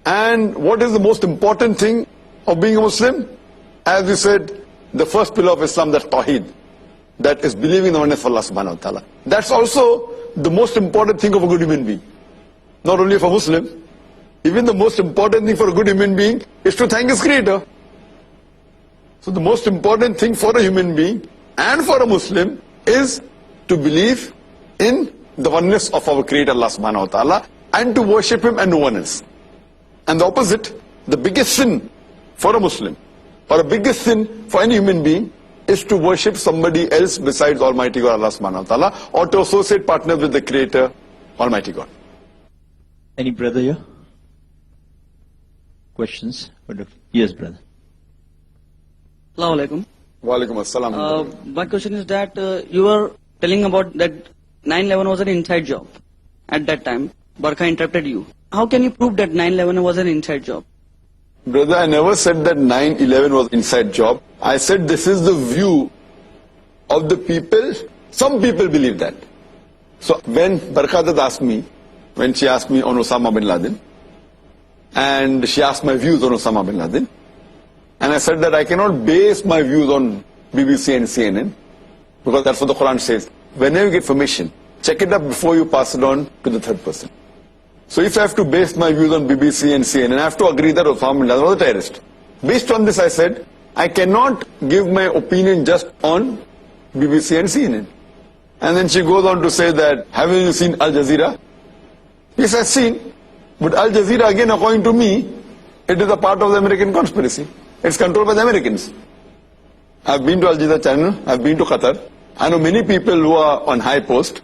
And what is the most important thing of being a Muslim? As we said, the first pillar of Islam, that's Tawheed. That is believing in the oneness of Allah subhanahu wa ta'ala. That's also the most important thing of a good human being. Not only for Muslim, even the most important thing for a good human being is to thank his creator. So the most important thing for a human being and for a Muslim is to believe in the oneness of our creator Allah subhanahu wa ta'ala and to worship him and no one else. And the opposite, the biggest sin for a Muslim or the biggest sin for any human being is to worship somebody else besides Almighty God Allah subhanahu wa ta'ala or to associate partners with the creator Almighty God. Any brother here? Questions? Yes, brother. Assalamu alaikum. Wa alaikum assalam. My question is that you were telling about that 9/11 was an inside job at that time. Burqa interrupted you. How can you prove that 9/11 was an inside job? Brother, I never said that 9/11 was inside job. I said this is the view of the people. Some people believe that. So when Barkadat asked me, when she asked me on Osama bin Laden, and she asked my views on Osama bin Laden, and I said that I cannot base my views on BBC and CNN, because that's what the Quran says. Whenever you get information, check it up before you pass it on to the third person. So if I have to base my views on BBC and CNN, I have to agree that Osama bin Laden was a terrorist. Based on this, I said, I cannot give my opinion just on BBC and CNN. And then she goes on to say that, haven't you seen Al Jazeera? Yes, I've seen. But Al Jazeera, again, according to me, it is a part of the American conspiracy. It's controlled by the Americans. I've been to Al Jazeera channel, I've been to Qatar. I know many people who are on high post,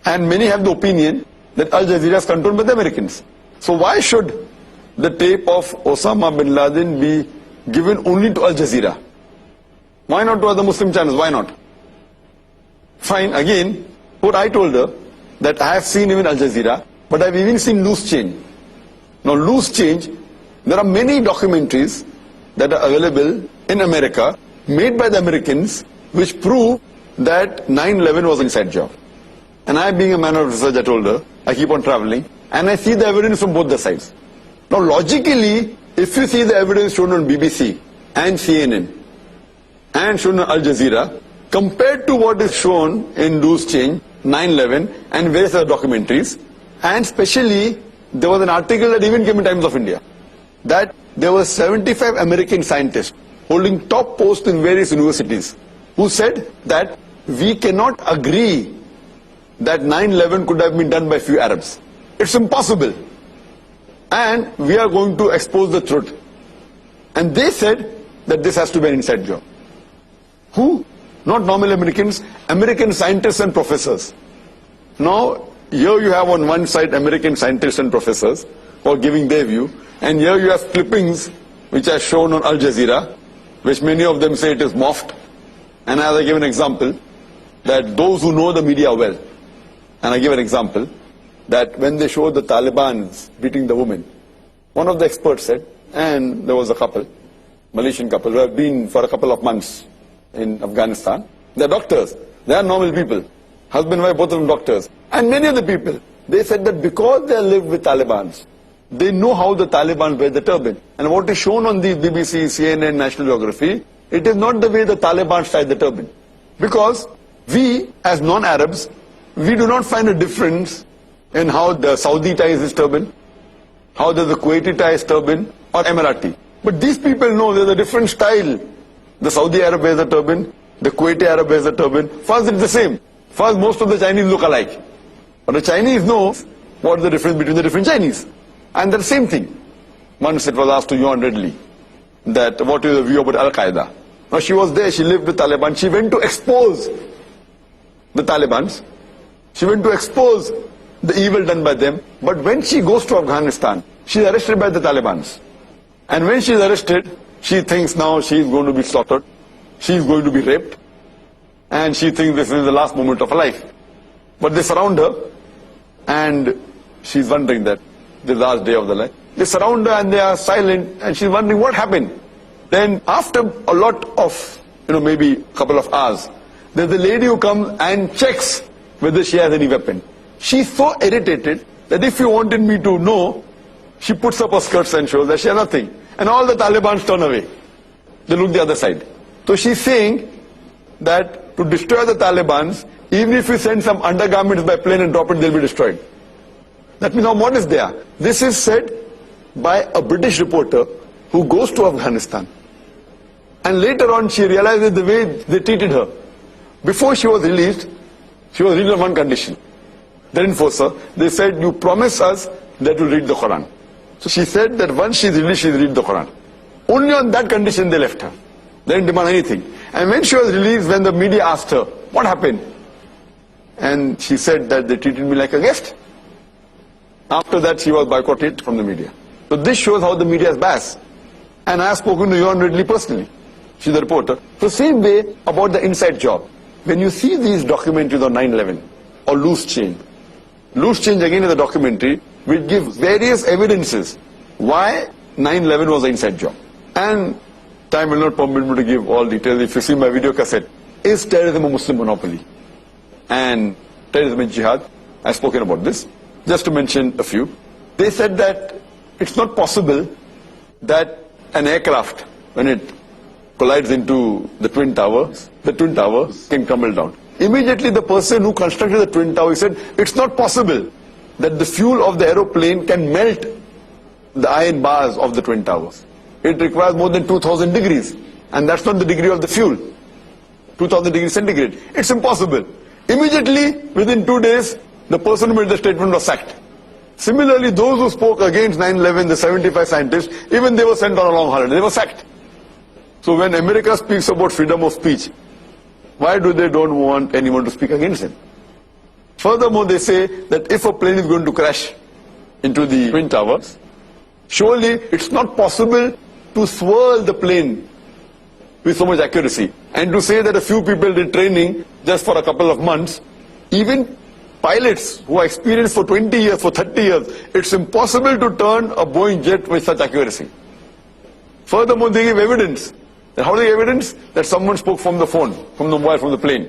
and many have the opinion that Al Jazeera is controlled by the Americans. So why should the tape of Osama bin Laden be given only to Al Jazeera? Why not to other Muslim channels? Why not? Fine, again, what I told her, that I have seen even Al Jazeera, but I've even seen Loose Change. Now Loose Change, there are many documentaries that are available in America, made by the Americans, which prove that 9/11 was an inside job. And I, being a man of research, I told her, I keep on traveling, and I see the evidence from both the sides. Now logically, if you see the evidence shown on BBC and CNN and shown on Al Jazeera, compared to what is shown in Loose Change, 9/11 and various other documentaries, and especially there was an article that even came in Times of India, that there were 75 American scientists holding top posts in various universities who said that we cannot agree that 9/11 could have been done by few Arabs. It's impossible. And we are going to expose the truth. And they said that this has to be an inside job. Who? Not normal Americans, American scientists and professors. Now, here you have on one side American scientists and professors who are giving their view, and here you have clippings which are shown on Al Jazeera, which many of them say it is morphed. And as I give an example, that those who know the media well, and I give an example, that when they showed the Taliban beating the women, one of the experts said, and there was a couple, Malaysian couple, who have been for a couple of months in Afghanistan. They're doctors, they are normal people, husband and wife, both of them doctors. And many of the people, they said that because they live with Taliban, they know how the Taliban wear the turban. And what is shown on the BBC, CNN, National Geography, it is not the way the Taliban tie the turban. Because we, as non-Arabs, we do not find a difference in how the Saudi ties his turban, how does the Kuwaiti tie his turban, or Emirati. But these people know there's a different style. The Saudi Arab wears a turban, the Kuwaiti Arab wears a turban. For us it's the same. For us most of the Chinese look alike. But the Chinese know what is the difference between the different Chinese. And the same thing. Once it was asked to Yuan Redley that what is the view about Al-Qaeda. Now she was there, she lived with Taliban, she went to expose the Taliban. She went to expose the evil done by them. But when she goes to Afghanistan, she's arrested by the Taliban. And when she's arrested, she thinks now she's going to be slaughtered, she's going to be raped, and she thinks this is the last moment of her life. But they surround her, and she's wondering that the last day of the life. They surround her and they are silent, and she's wondering what happened. Then after a lot of, maybe a couple of hours, there's a lady who comes and checks whether she has any weapon. She's so irritated that if you wanted me to know, She puts up her skirts and shows that she has nothing. And all the Taliban turn away. They look the other side. So she's saying that to destroy the Taliban, even if we send some undergarments by plane and drop it, they'll be destroyed. That means how modest they are. This is said by a British reporter who goes to Afghanistan. And later on she realizes the way they treated her. Before she was released on one condition. They didn't force her. They said, you promise us that you'll read the Quran. So she said that once she's released, she'll read the Quran. Only on that condition they left her. They didn't demand anything. And when she was released, when the media asked her, what happened? And she said that they treated me like a guest. After that, she was boycotted from the media. So this shows how the media is biased. And I have spoken to Yvonne Ridley personally. She's a reporter. So same way about the inside job. When you see these documentaries on 9/11 or Loose Change again is a documentary which gives various evidences why 9/11 was an inside job. And time will not permit me to give all details. If you see my video cassette, is terrorism a Muslim monopoly? And terrorism and jihad, I've spoken about this. Just to mention a few. They said that it's not possible that an aircraft, when it collides into the Twin Towers can crumble down. Immediately the person who constructed the Twin Tower said, it's not possible that the fuel of the aeroplane can melt the iron bars of the Twin Towers. It requires more than 2000 degrees. And that's not the degree of the fuel. 2000 degrees centigrade. It's impossible. Immediately, within 2 days, the person who made the statement was sacked. Similarly, those who spoke against 9/11, the 75 scientists, even they were sent on a long holiday. They were sacked. So when America speaks about freedom of speech, why do they don't want anyone to speak against them? Furthermore, they say that if a plane is going to crash into the Twin Towers, surely it's not possible to swirl the plane with so much accuracy. And to say that a few people did training just for a couple of months, even pilots who are experienced for 20 years, for 30 years, it's impossible to turn a Boeing jet with such accuracy. Furthermore, they give evidence. How do they give evidence? That someone spoke from the phone, from the mobile, from the plane.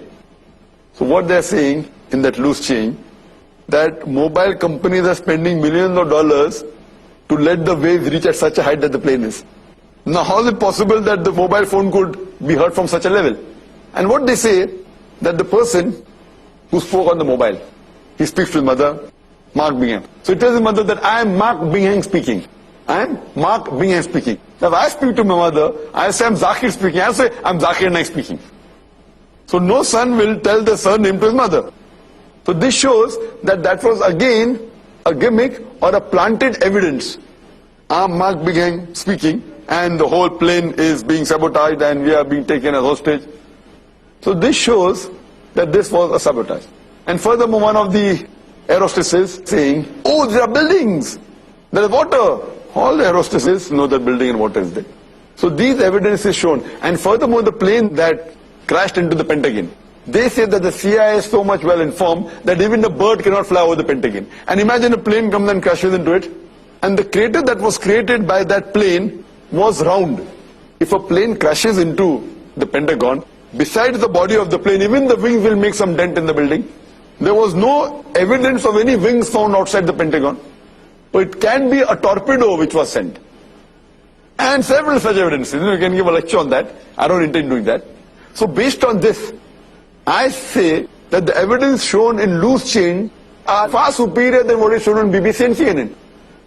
So what they're saying in that Loose Change, that mobile companies are spending millions of dollars to let the waves reach at such a height that the plane is. Now how is it possible that the mobile phone could be heard from such a level? And what they say, that the person who spoke on the mobile, he speaks to his mother, Mark Bingham. So he tells his mother that I am Mark Bingham speaking. I am Mark Bingham speaking. Now if I speak to my mother, I say I'm Zakir speaking. I say I'm Zakir Naik speaking. So no son will tell the surname to his mother. So this shows that that was again a gimmick or a planted evidence. I'm Mark Bingham speaking and the whole plane is being sabotaged and we are being taken as hostage. So this shows that this was a sabotage. And furthermore, one of the air hostesses saying, oh, there are buildings, there is water. All the air hostesses know that building and water is there. So these evidence is shown. And furthermore, the plane that crashed into the Pentagon, they say that the CIA is so much well informed that even a bird cannot fly over the Pentagon. And imagine a plane comes and crashes into it. And the crater that was created by that plane was round. If a plane crashes into the Pentagon, besides the body of the plane, even the wings will make some dent in the building. There was no evidence of any wings found outside the Pentagon. But it can be a torpedo which was sent. And several such evidences. You can give a lecture on that. I don't intend doing that. So based on this, I say that the evidence shown in Loose Change are far superior than what is shown on BBC and CNN.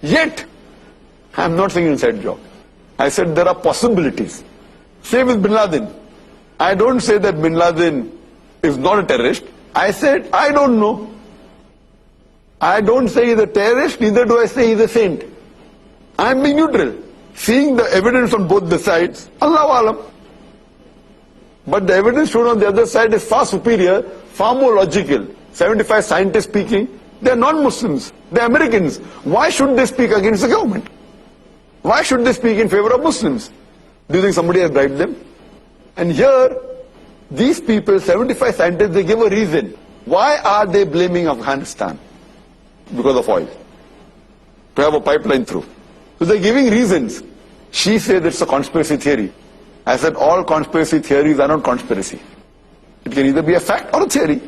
Yet, I am not saying inside job. I said there are possibilities. Same with Bin Laden. I don't say that Bin Laden is not a terrorist. I said, I don't know. I don't say he's a terrorist, neither do I say he's a saint. I am being neutral. Seeing the evidence on both the sides, Allahu Alam. But the evidence shown on the other side is far superior, far more logical. 75 scientists speaking, they are non-Muslims, they are Americans. Why should they speak against the government? Why should they speak in favor of Muslims? Do you think somebody has bribed them? And here, these people, 75 scientists, they give a reason. Why are they blaming Afghanistan? Because of oil. To have a pipeline through. So they're giving reasons. She said it's a conspiracy theory. I said all conspiracy theories are not conspiracy. It can either be a fact or a theory.